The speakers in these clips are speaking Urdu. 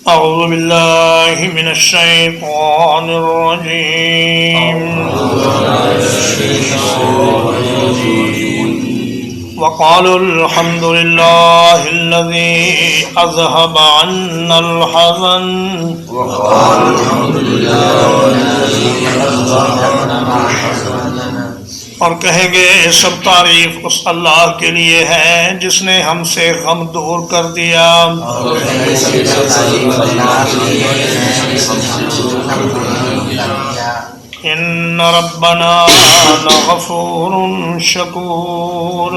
أعوذ بالله من الشيطان الرجيم وقالوا الحمد لله الذي أذهب عنا الحزن اور کہیں گے سب تعریف اس اللہ کے لیے ہے جس نے ہم سے غم دور کر دیا. ان ربنا لغفور شکور.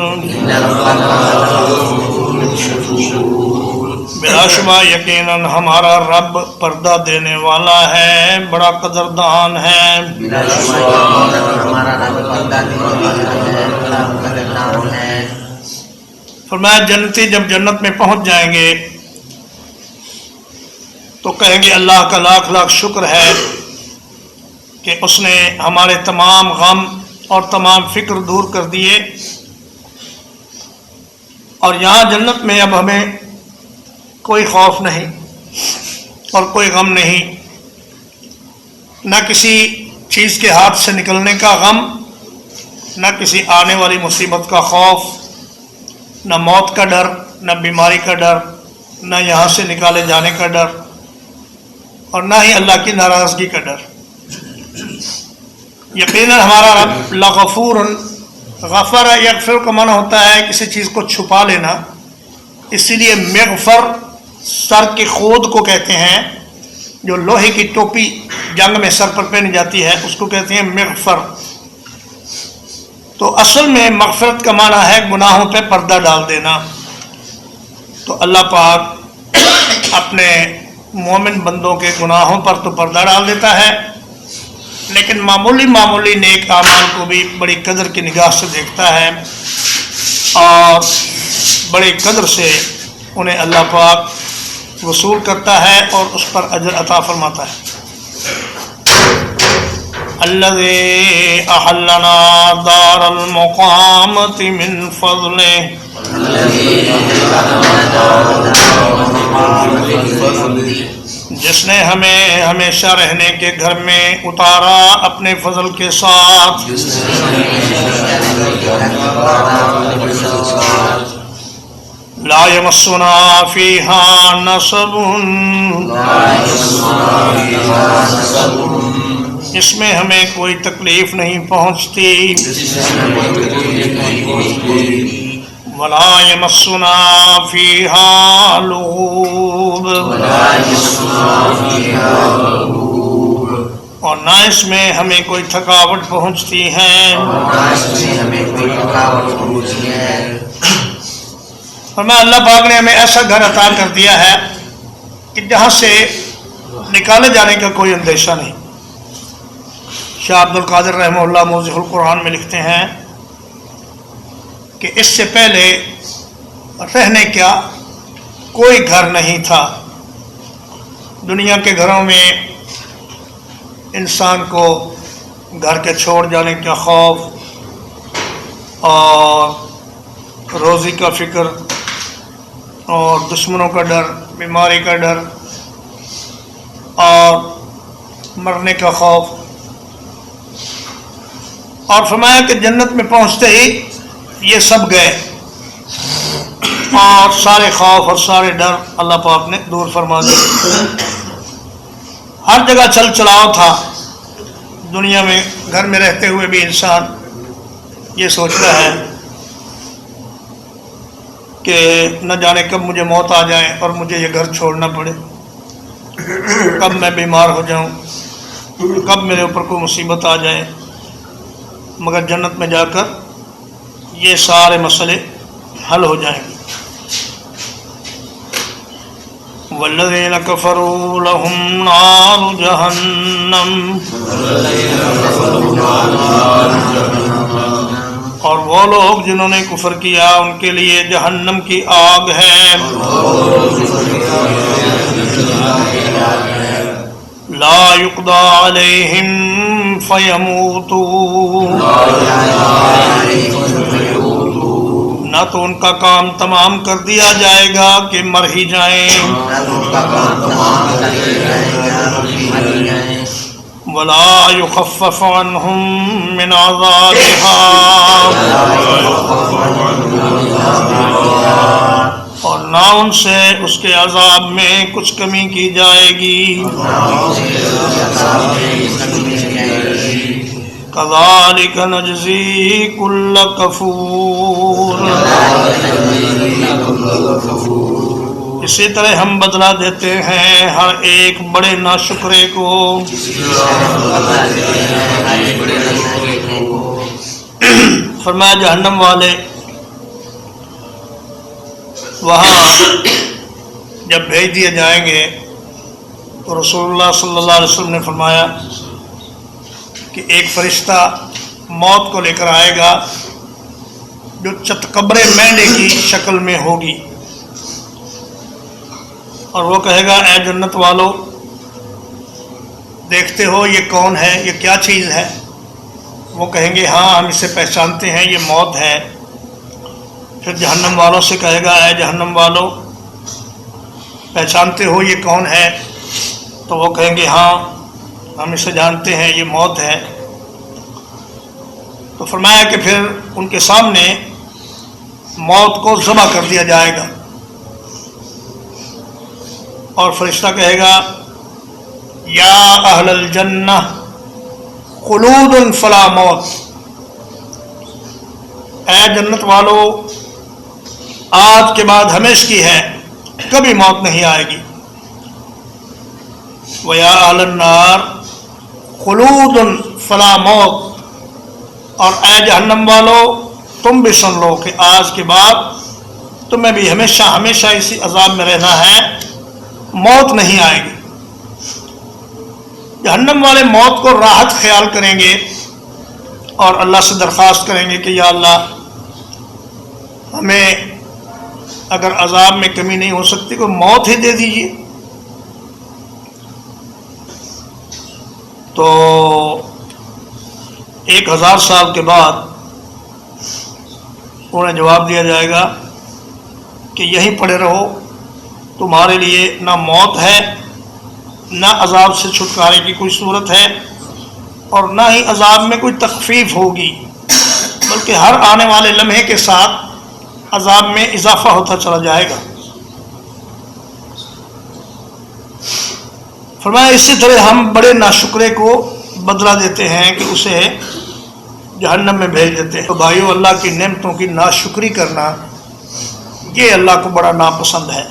بلا شبہ یقیناً ہمارا رب پردہ دینے والا ہے، بڑا قدردان ہے. فرمایا جنتی جب جنت میں پہنچ جائیں گے تو کہیں گے اللہ کا لاکھ لاکھ شکر ہے کہ اس نے ہمارے تمام غم اور تمام فکر دور کر دیے، اور یہاں جنت میں اب ہمیں کوئی خوف نہیں اور کوئی غم نہیں، نہ کسی چیز کے ہاتھ سے نکلنے کا غم، نہ کسی آنے والی مصیبت کا خوف، نہ موت کا ڈر، نہ بیماری کا ڈر، نہ یہاں سے نکالے جانے کا ڈر، اور نہ ہی اللہ کی ناراضگی کا ڈر. یقیناً ہمارا رب لغفور، غفر یغفر کا معنی ہوتا ہے کسی چیز کو چھپا لینا، اسی لیے مغفر سر کی خود کو کہتے ہیں، جو لوہے کی ٹوپی جنگ میں سر پر پہنی جاتی ہے اس کو کہتے ہیں مغفر. تو اصل میں مغفرت کا معنی ہے گناہوں پہ پردہ ڈال دینا. تو اللہ پاک اپنے مومن بندوں کے گناہوں پر تو پردہ ڈال دیتا ہے، لیکن معمولی نیک اعمال کو بھی بڑی قدر کی نگاہ سے دیکھتا ہے اور بڑی قدر سے انہیں اللہ پاک وصول کرتا ہے اور اس پر اجر عطا فرماتا ہے. الذی احلنا دار المقامۃ من فضلہ، جس نے ہمیں ہمیشہ رہنے کے گھر میں اتارا اپنے فضل کے ساتھ. لا یمسنا فیہا نصب، اس میں ہمیں کوئی تکلیف نہیں پہنچتی. ولا یمسنا فیہا لغوب، اور نہ اس میں ہمیں کوئی تھکاوٹ پہنچتی ہے. فرمایا اللہ پاک نے ہمیں ایسا گھر عطا کر دیا ہے کہ جہاں سے نکالے جانے کا کوئی اندیشہ نہیں. شاہ عبد القادر رحمہ اللہ موضح القرآن میں لکھتے ہیں کہ اس سے پہلے رہنے کا کوئی گھر نہیں تھا. دنیا کے گھروں میں انسان کو گھر کے چھوڑ جانے کا خوف اور روزی کا فکر اور دشمنوں کا ڈر، بیماری کا ڈر اور مرنے کا خوف. اور فرمایا کہ جنت میں پہنچتے ہی یہ سب گئے اور سارے خوف اور سارے ڈر اللہ پاک نے دور فرما دیے. ہر جگہ چل چلاؤ تھا دنیا میں، گھر میں رہتے ہوئے بھی انسان یہ سوچتا ہے کہ نہ جانے کب مجھے موت آ جائے اور مجھے یہ گھر چھوڑنا پڑے، کب میں بیمار ہو جاؤں، کب میرے اوپر کوئی مصیبت آ جائے. مگر جنت میں جا کر یہ سارے مسئلے حل ہو جائیں گے. والذین کفروا لهم نار جہنم، اور وہ لوگ جنہوں نے کفر کیا ان کے لیے جہنم کی آگ ہے. لا یقضی علیہم فیموتوا، نہ تو ان کا کام تمام کر دیا جائے گا کہ مر ہی جائیں، ولا يخفف عنهم من عذابها، اور نہ ان سے اس کے عذاب میں کچھ کمی کی جائے گی۔ كذلك نجزي كل كفور، اسی طرح ہم بدلہ دیتے ہیں ہر ایک بڑے ناشکرے کو۔ فرمایا جہنم والے وہاں جب بھیج دیے جائیں گے تو رسول اللہ صلی اللہ علیہ وسلم نے فرمایا کہ ایک فرشتہ موت کو لے کر آئے گا جو چتکبرے مینڈے کی شکل میں ہوگی، اور وہ کہے گا اے جنت والو دیکھتے ہو یہ کون ہے، یہ کیا چیز ہے؟ وہ کہیں گے ہاں ہم اسے پہچانتے ہیں، یہ موت ہے۔ پھر جہنم والوں سے کہے گا اے جہنم والو پہچانتے ہو یہ کون ہے؟ تو وہ کہیں گے ہاں ہم اسے جانتے ہیں، یہ موت ہے۔ تو فرمایا کہ پھر ان کے سامنے موت کو ذبح کر دیا جائے گا، اور فرشتہ کہے گا یا اہل الجنہ خلود فلا موت، اے جنت والو آج کے بعد ہمیشہ ہے، کبھی موت نہیں آئے گی۔ وَيَا أَهْلَ النَّارِ خُلُودٌ فَلَا مَوْتٌ، اور اے جہنم والو تم بھی سن لو کہ آج کے بعد تمہیں بھی ہمیشہ ہمیشہ اسی عذاب میں رہنا ہے، موت نہیں آئے گی۔ جہنم والے موت کو راحت خیال کریں گے اور اللہ سے درخواست کریں گے کہ یا اللہ ہمیں اگر عذاب میں کمی نہیں ہو سکتی کوئی موت ہی دے دیجیے۔ تو 1000 سال کے بعد انہیں جواب دیا جائے گا کہ یہیں پڑے رہو، تمہارے لیے نہ موت ہے نہ عذاب سے چھٹکارے کی کوئی صورت ہے، اور نہ ہی عذاب میں کوئی تخفیف ہوگی، بلکہ ہر آنے والے لمحے کے ساتھ عذاب میں اضافہ ہوتا چلا جائے گا۔ فرمایا اسی طرح ہم بڑے ناشکرے کو بدلہ دیتے ہیں کہ اسے جہنم میں بھیج دیتے ہیں۔ تو بھائیو اللہ کی نعمتوں کی ناشکری کرنا یہ اللہ کو بڑا ناپسند ہے۔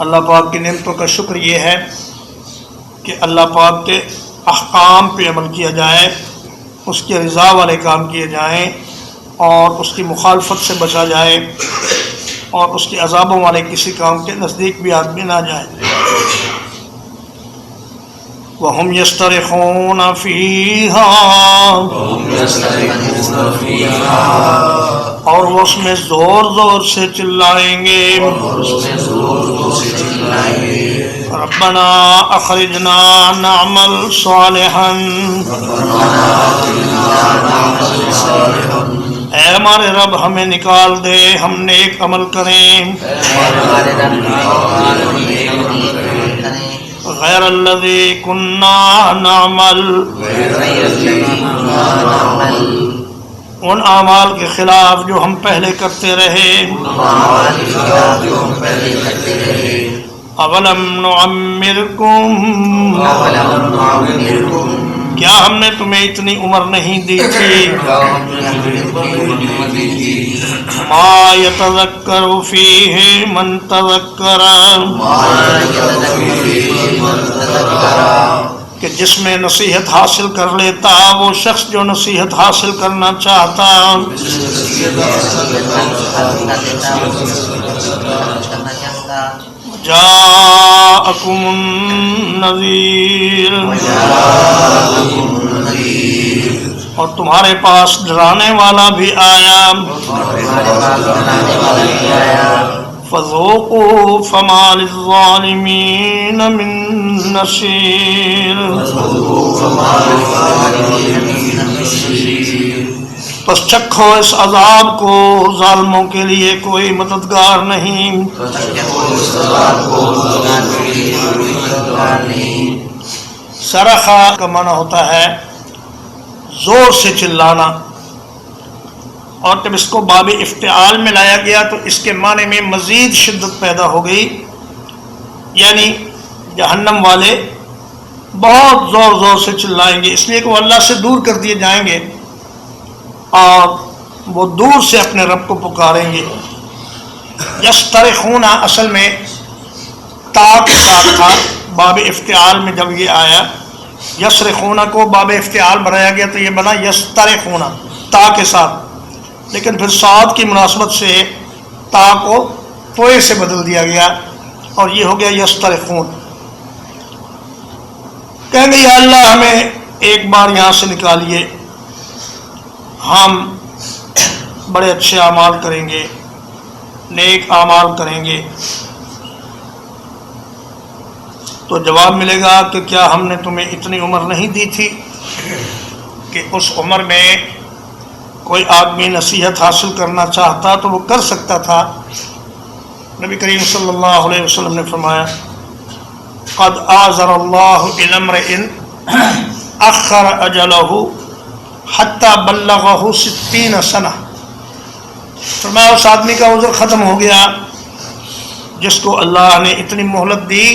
اللہ پاک کی نعمتوں کا شکر یہ ہے کہ اللہ پاک کے احکام پہ عمل کیا جائے، اس کی رضا والے کام کیے جائیں، اور اس کی مخالفت سے بچا جائے، اور اس کے عذابوں والے کسی کام کے نزدیک بھی آدمی نہ جائے۔ وَهُمْ يَسْتَرِخُونَ فِيهَا، اور وہ اس میں زور زور سے چلائیں گے، ربنا اخرجنا نعمل صالحا، اے ہمارے رب ہمیں نکال دے ہم نیک عمل کریں، غیر الذی کننا نعمل، ان اعمال کے خلاف جو ہم پہلے کرتے رہے، اولم نعمرکم، کیا ہم نے تمہیں اتنی عمر نہیں دی تھی، ما یتذکر فیہ من تذکر، کہ جس میں نصیحت حاصل کر لیتا وہ شخص جو نصیحت حاصل کرنا چاہتا، جاءکم النذیر، اور تمہارے پاس ڈرانے والا بھی آیا، فذوقوا فما للظالمین من نصیر، پس چکھو اس عذاب کو، ظالموں کے لیے کوئی مددگار نہیں۔ صرخہ کا معنی ہوتا ہے زور سے چلانا، اور جب اس کو باب افتعال میں لایا گیا تو اس کے معنی میں مزید شدت پیدا ہو گئی، یعنی جہنم والے بہت زور زور سے چلائیں گے، اس لیے کہ وہ اللہ سے دور کر دیے جائیں گے اور وہ دور سے اپنے رب کو پکاریں گے۔ یسترخون اصل میں تا کے ساتھ تھا، باب افتعال میں جب یہ آیا یسرخون کو باب افتعال بنایا گیا تو یہ بنا یسترخون تا کے ساتھ، لیکن پھر صاد کی مناسبت سے تا کو توئے سے بدل دیا گیا اور یہ ہو گیا یسترخون۔ کہیں گے یا اللہ ہمیں ایک بار یہاں سے نکالیے، ہم بڑے اچھے اعمال کریں گے، نیک اعمال کریں گے۔ تو جواب ملے گا کہ کیا ہم نے تمہیں اتنی عمر نہیں دی تھی کہ اس عمر میں کوئی آدمی نصیحت حاصل کرنا چاہتا تو وہ کر سکتا تھا؟ نبی کریم صلی اللہ علیہ وسلم نے فرمایا قد آذر اللہ الی امرئ اخر اجلہ حتی بلغہ 60 سنہ، فرمایا اس آدمی کا عذر ختم ہو گیا جس کو اللہ نے اتنی مہلت دی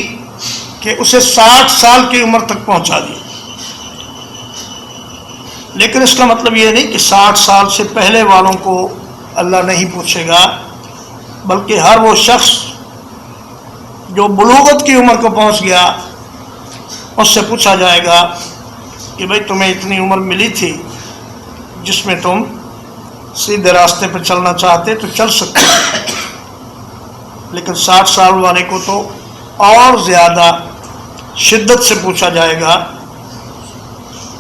کہ اسے 60 سال کی عمر تک پہنچا دی۔ لیکن اس کا مطلب یہ نہیں کہ 60 سال سے پہلے والوں کو اللہ نہیں پوچھے گا، بلکہ ہر وہ شخص جو بلوغت کی عمر کو پہنچ گیا اس سے پوچھا جائے گا کہ بھئی تمہیں اتنی عمر ملی تھی جس میں تم سیدھے راستے پہ چلنا چاہتے تو چل سکتے، لیکن 60 سال والے کو تو اور زیادہ شدت سے پوچھا جائے گا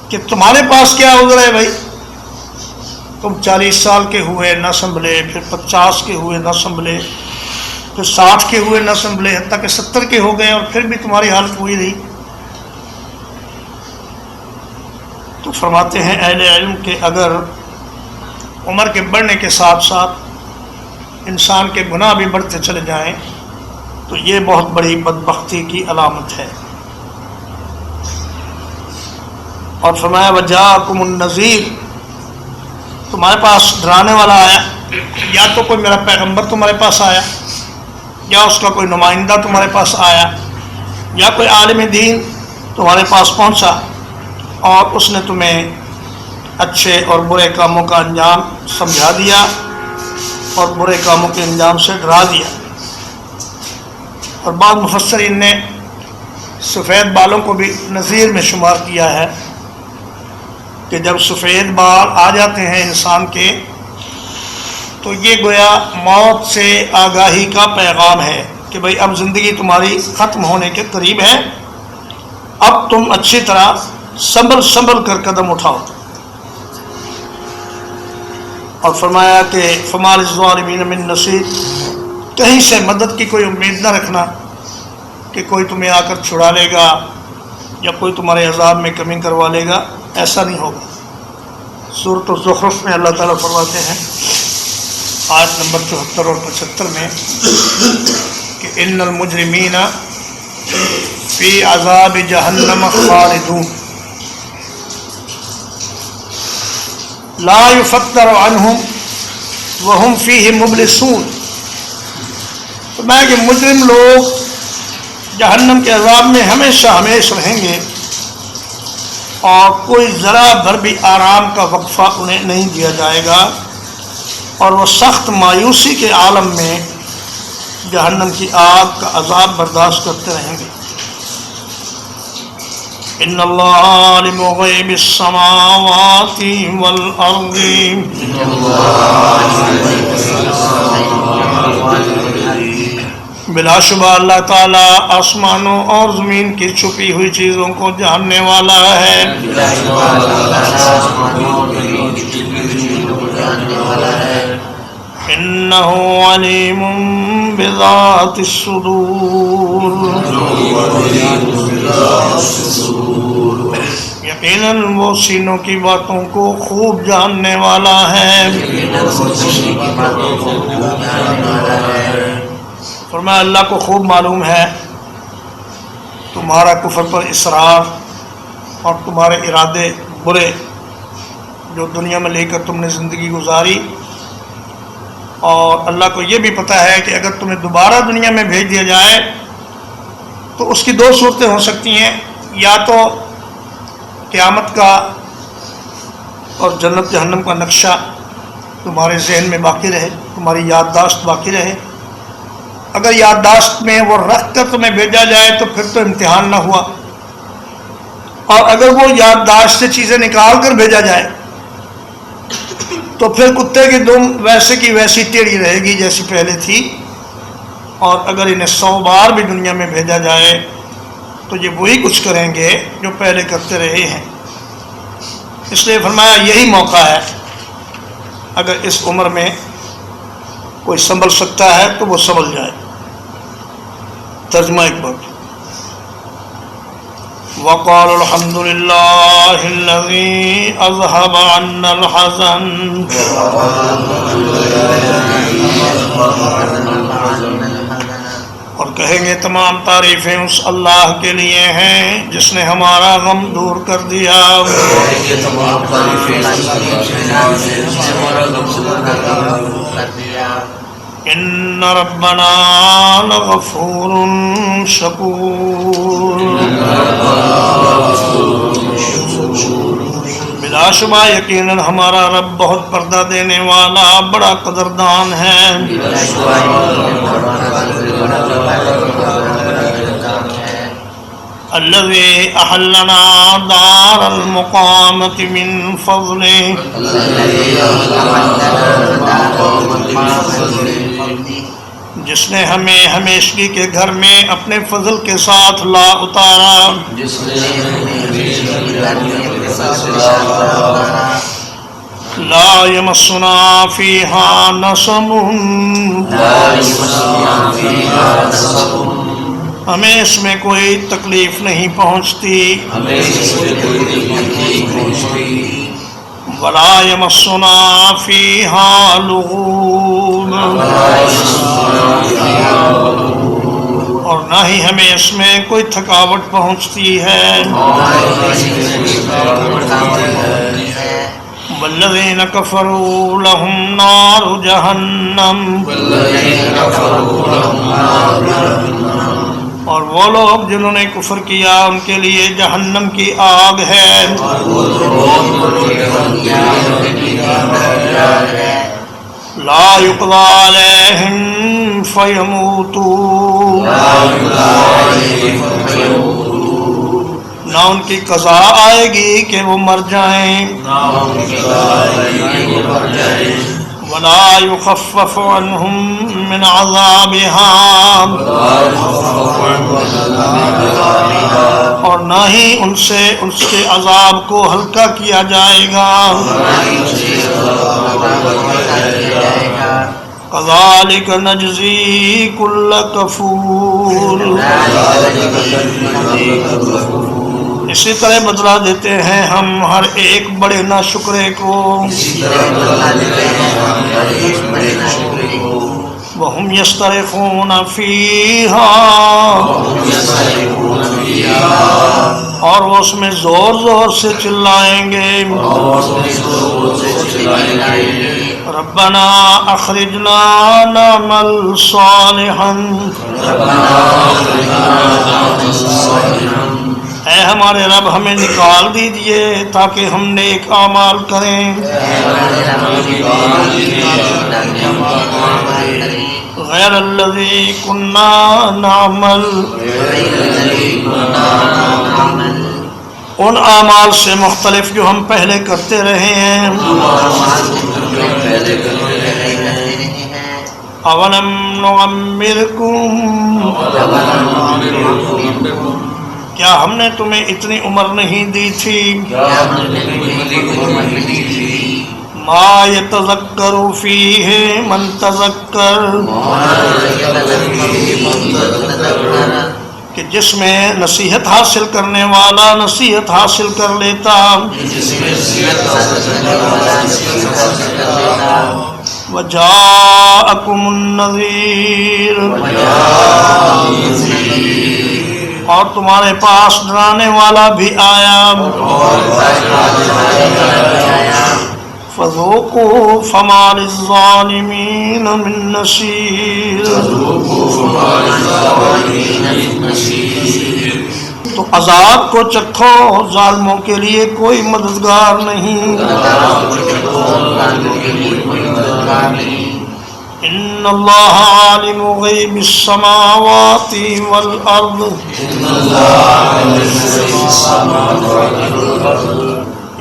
کہ تمہارے پاس کیا عذر ہے بھائی، تم 40 سال کے ہوئے نہ سنبھلے، پھر 50 کے ہوئے نہ سنبھلے، پھر 60 کے ہوئے نہ سنبھلے، حتیٰ کہ 70 کے ہو گئے اور پھر بھی تمہاری حالت ہوئی نہیں۔ تو فرماتے ہیں اہل علم کہ اگر عمر کے بڑھنے کے ساتھ ساتھ انسان کے گناہ بھی بڑھتے چلے جائیں تو یہ بہت بڑی بدبختی کی علامت ہے۔ اور فرمایا وجاءکم النذیر، تمہارے پاس ڈرانے والا آیا، یا تو کوئی میرا پیغمبر تمہارے پاس آیا، یا اس کا کوئی نمائندہ تمہارے پاس آیا، یا کوئی عالم دین تمہارے پاس پہنچا اور اس نے تمہیں اچھے اور برے کاموں کا انجام سمجھا دیا اور برے کاموں کے انجام سے ڈرا دیا۔ اور بعض مفسرین نے سفید بالوں کو بھی نذیر میں شمار کیا ہے کہ جب سفید بال آ جاتے ہیں انسان کے تو یہ گویا موت سے آگاہی کا پیغام ہے کہ بھئی اب زندگی تمہاری ختم ہونے کے قریب ہے، اب تم اچھی طرح سنبھل کر قدم اٹھاؤ۔ اور فرمایا کہ فما للظالمین من نصیر، کہیں سے مدد کی کوئی امید نہ رکھنا کہ کوئی تمہیں آ کر چھڑا لے گا یا کوئی تمہارے عذاب میں کمی کروا لے گا، ایسا نہیں ہوگا۔ سورۃ الزخرف میں اللہ تعالیٰ فرماتے ہیں آیت نمبر 74 اور 75 میں کہ ان المجرمین فی عذاب جہنم خالدون لا یفتر عنہم وہم فیہ مبلسون، فرمایا کہ مجرم لوگ جہنم کے عذاب میں ہمیشہ رہیں گے اور کوئی ذرا بھر بھی آرام کا وقفہ انہیں نہیں دیا جائے گا، اور وہ سخت مایوسی کے عالم میں جہنم کی آگ کا عذاب برداشت کرتے رہیں گے۔ ان اللہ عالم غیب السماوات والارض، بلا شبہ اللہ تعالیٰ آسمانوں اور زمین کی چھپی ہوئی چیزوں کو جاننے والا ہے۔ انہ علیم بذات الصدور، یقیناً وہ سینوں کی باتوں کو خوب جاننے والا ہے. فرمایا اللہ کو خوب معلوم ہے تمہارا کفر پر اصرار اور تمہارے ارادے برے جو دنیا میں لے کر تم نے زندگی گزاری، اور اللہ کو یہ بھی پتہ ہے کہ اگر تمہیں دوبارہ دنیا میں بھیج دیا جائے تو اس کی دو صورتیں ہو سکتی ہیں، یا تو قیامت کا اور جنت جہنم کا نقشہ تمہارے ذہن میں باقی رہے، تمہاری یادداشت باقی رہے. اگر یادداشت میں وہ رکھ کر تمہیں بھیجا جائے تو پھر تو امتحان نہ ہوا، اور اگر وہ یادداشت سے چیزیں نکال کر بھیجا جائے تو پھر کتے کی دم ویسے کی ویسی ٹیڑھی رہے گی جیسی پہلے تھی. اور اگر انہیں 100 بار بھی دنیا میں بھیجا جائے تو یہ وہی کچھ کریں گے جو پہلے کرتے رہے ہیں. اس لیے فرمایا یہی موقع ہے، اگر اس عمر میں کوئی سنبھل سکتا ہے تو وہ سنبھل جائے. ترجمہ ایک بار. وقال الحمد لله الذي أذهب عنا الحزن اور کہیں گے تمام تعریفیں اس اللہ کے لیے ہیں جس نے ہمارا غم دور کر دیا. ان ربنا لغفور شکور. بلا شبہ یقیناً ہمارا رب بہت پردہ دینے والا بڑا قدردان ہے. الذي احلنا دار المقامة من فضله جس نے ہمیں ہمیشگی کے گھر میں اپنے فضل کے ساتھ لا اتارا. لا یمسنا فیہا نصب ہمیں اس میں کوئی تکلیف نہیں پہنچتی. ولا یمسنا فیہا لغوب اور نہ ہی ہمیں اس میں کوئی تھکاوٹ پہنچتی ہے. والذین کفروا لهم نار جہنم اور وہ لوگ جنہوں نے کفر کیا ان کے لیے جہنم کی آگ ہے. لا یقضی علیہم فیموتوا نہ ان کی قضا آئے گی کہ وہ مر جائیں. ولا یخفف عنہم من عذابہا اور نہ ہی ان سے اس کے عذاب کو ہلکا کیا جائے گا. کذالک نجزی کل کفور اسی طرح بدلہ دیتے ہیں ہم ہر ایک بڑے ناشکرے کو. وَهُمْ يَسْتَرِخُونَ فِيهَا اور وہ اس میں زور زور سے چلائیں گے. ربنا اخرجنا نعمل صالحا اے ہمارے رب ہمیں نکال دیجئے تاکہ ہم نیک اعمال کریں. غیر الذی کنا نعمل ان اعمال سے مختلف جو ہم پہلے کرتے رہے ہیں. اولم نعمرکم کیا ہم نے تمہیں اتنی عمر نہیں دی تھی. ما یتذکر فیہ من تذکر کہ جس میں نصیحت حاصل کرنے والا نصیحت حاصل کر لیتا، وَجَاءَكُمُ النَّذِيرُ، اور تمہارے پاس ڈرانے والا بھی آیا، فَذُوقُوا فَمَا لِلظَّالِمِينَ مِن نَّصِيرٍ، تو عذاب کو چکھو، ظالموں کے لیے کوئی مددگار نہیں۔ ان اللہ عالم غیب السماوات والارض،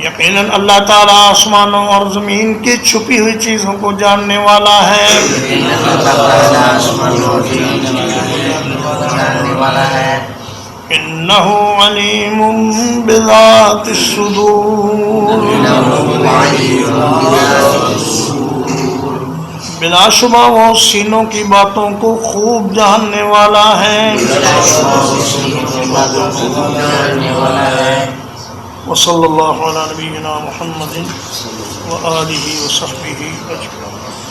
یقیناً اللہ تعالیٰ آسمانوں اور زمین کی چھپی ہوئی چیزوں کو جاننے والا ہے۔ انہ علیم بذات الصدور، بلا شبہ وہ سینوں کی باتوں کو خوب جاننے والا ہے۔ وصلی اللہ علی نبینا محمد وآلہ وصحبہ اجمعین۔